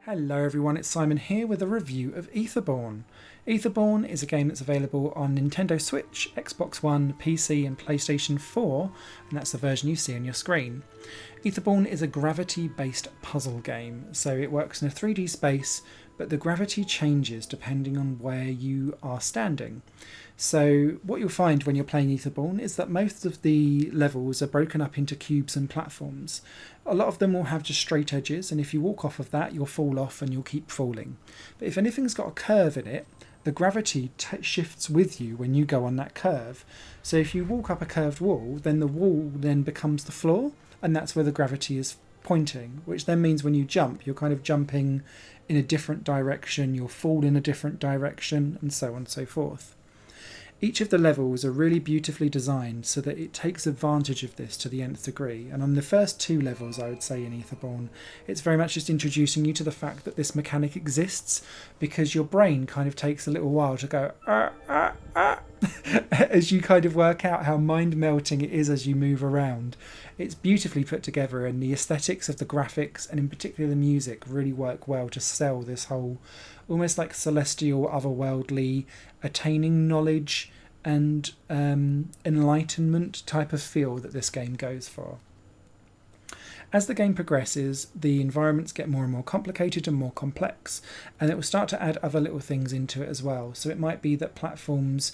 Hello everyone, it's Simon here with a review of Etherborn. Etherborn is a game that's available on Nintendo Switch, Xbox One, PC and PlayStation 4, and that's the version you see on your screen. Etherborn is a gravity-based puzzle game, so it works in a 3D space, but the gravity changes depending on where you are standing. So what you'll find when you're playing Etherborn is that most of the levels are broken up into cubes and platforms. A lot of them will have just straight edges, and if you walk off of that, you'll fall off and you'll keep falling. But if anything's got a curve in it, the gravity shifts with you when you go on that curve. So if you walk up a curved wall, then the wall then becomes the floor, and that's where the gravity is pointing, which then means when you jump, you're kind of jumping in a different direction, you'll fall in a different direction, and so on and so forth. Each of the levels are really beautifully designed so that it takes advantage of this to the nth degree. And on the first two levels, I would say, in Etherborn, it's very much just introducing you to the fact that this mechanic exists, because your brain kind of takes a little while to go, as you kind of work out how mind-melting it is as you move around. It's beautifully put together, and the aesthetics of the graphics, and in particular the music, really work well to sell this whole almost like celestial, otherworldly, attaining knowledge and enlightenment type of feel that this game goes for. As the game progresses, the environments get more and more complicated and more complex, and it will start to add other little things into it as well. So it might be that platforms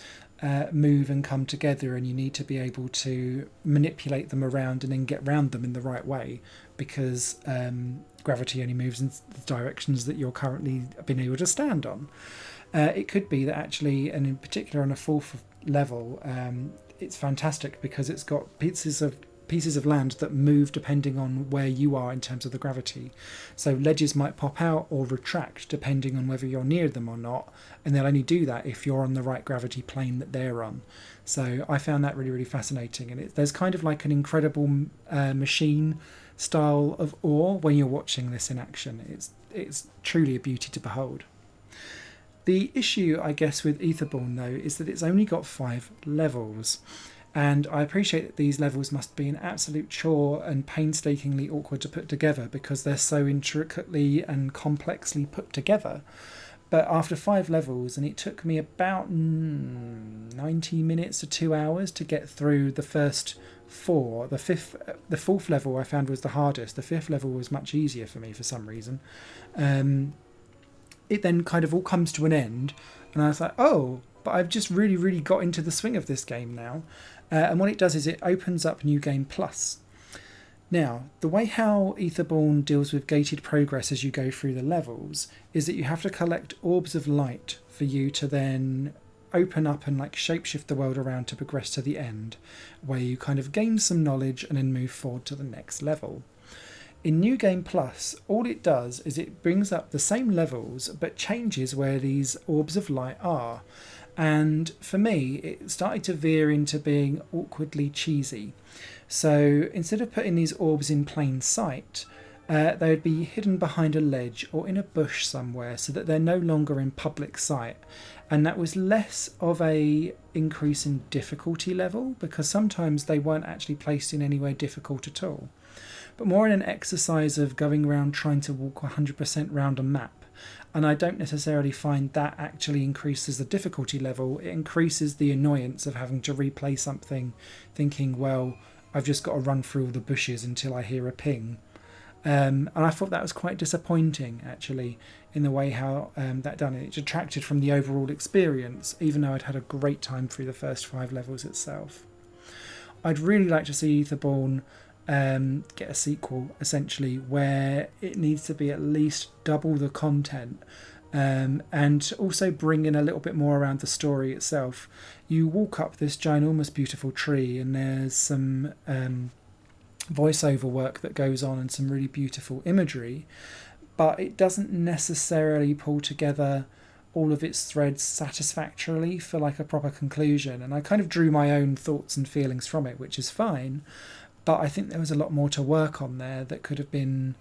move and come together, and you need to be able to manipulate them around and then get round them in the right way, because gravity only moves in the directions that you're currently been able to stand on. It could be that actually, and in particular on a fourth level, it's fantastic because it's got pieces of land that move depending on where you are in terms of the gravity. So ledges might pop out or retract depending on whether you're near them or not, and they'll only do that if you're on the right gravity plane that they're on. So I found that really, really fascinating, and there's kind of like an incredible machine style of awe when you're watching this in action. It's truly a beauty to behold. The issue, I guess, with Etherborn, though, is that it's only got 5 levels. And I appreciate that these levels must be an absolute chore and painstakingly awkward to put together because they're so intricately and complexly put together. But after 5 levels, and it took me about 90 minutes to 2 hours to get through the first 4. The 4th level I found was the hardest. The 5th level was much easier for me for some reason. It then kind of all comes to an end, and I was like, oh, but I've just really, really got into the swing of this game now. And what it does is it opens up New Game Plus. Now, the way how Etherborn deals with gated progress as you go through the levels is that you have to collect orbs of light for you to then open up and like shapeshift the world around to progress to the end, where you kind of gain some knowledge and then move forward to the next level. In New Game Plus, all it does is it brings up the same levels but changes where these orbs of light are. And for me, it started to veer into being awkwardly cheesy. So instead of putting these orbs in plain sight, they would be hidden behind a ledge or in a bush somewhere so that they're no longer in public sight. And that was less of a increase in difficulty level, because sometimes they weren't actually placed in anywhere difficult at all, but more in an exercise of going around trying to walk 100% round a map. And I don't necessarily find that actually increases the difficulty level. It increases the annoyance of having to replay something, thinking, well, I've just got to run through all the bushes until I hear a ping. And I thought that was quite disappointing, actually, in the way how that done it. It detracted from the overall experience, even though I'd had a great time through the first 5 levels itself. I'd really like to see Etherborn get a sequel, essentially, where it needs to be at least double the content, and also bring in a little bit more around the story itself. You walk up this ginormous beautiful tree, and there's some voiceover work that goes on and some really beautiful imagery, but it doesn't necessarily pull together all of its threads satisfactorily for like a proper conclusion. And I kind of drew my own thoughts and feelings from it, which is fine. But I think there was a lot more to work on there that could have been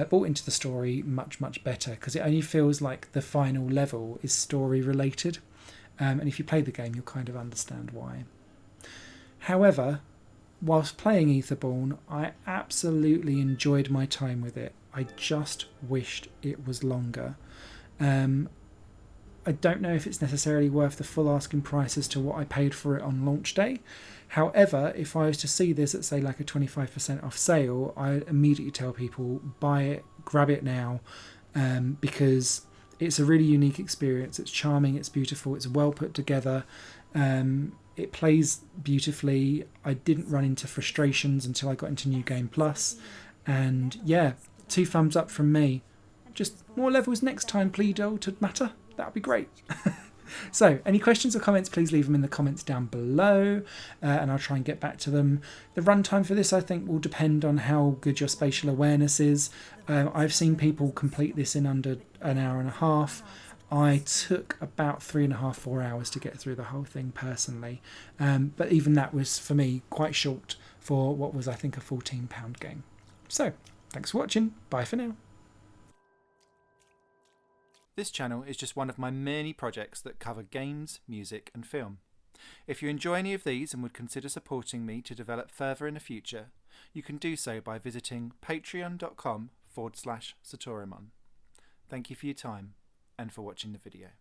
brought into the story much, much better, because it only feels like the final level is story related. And if you play the game, you'll kind of understand why. However, whilst playing Etherborn, I absolutely enjoyed my time with it. I just wished it was longer. I don't know if it's necessarily worth the full asking price as to what I paid for it on launch day. However, if I was to see this at, say, like a 25% off sale, I immediately tell people, buy it, grab it now, because it's a really unique experience. It's charming, it's beautiful, it's well put together. It plays beautifully. I didn't run into frustrations until I got into New Game Plus. And yeah, 2 thumbs up from me. Just more levels next time, please, to matter. That would be great. So, any questions or comments, please leave them in the comments down below, and I'll try and get back to them. The runtime for this, I think, will depend on how good your spatial awareness is. I've seen people complete this in under an hour and a half. I took about 3.5, 4 hours to get through the whole thing personally. But even that was, for me, quite short for what was, I think, a £14 game. So, thanks for watching. Bye for now. This channel is just one of my many projects that cover games, music and film. If you enjoy any of these and would consider supporting me to develop further in the future, you can do so by visiting patreon.com/Satorimon. Thank you for your time and for watching the video.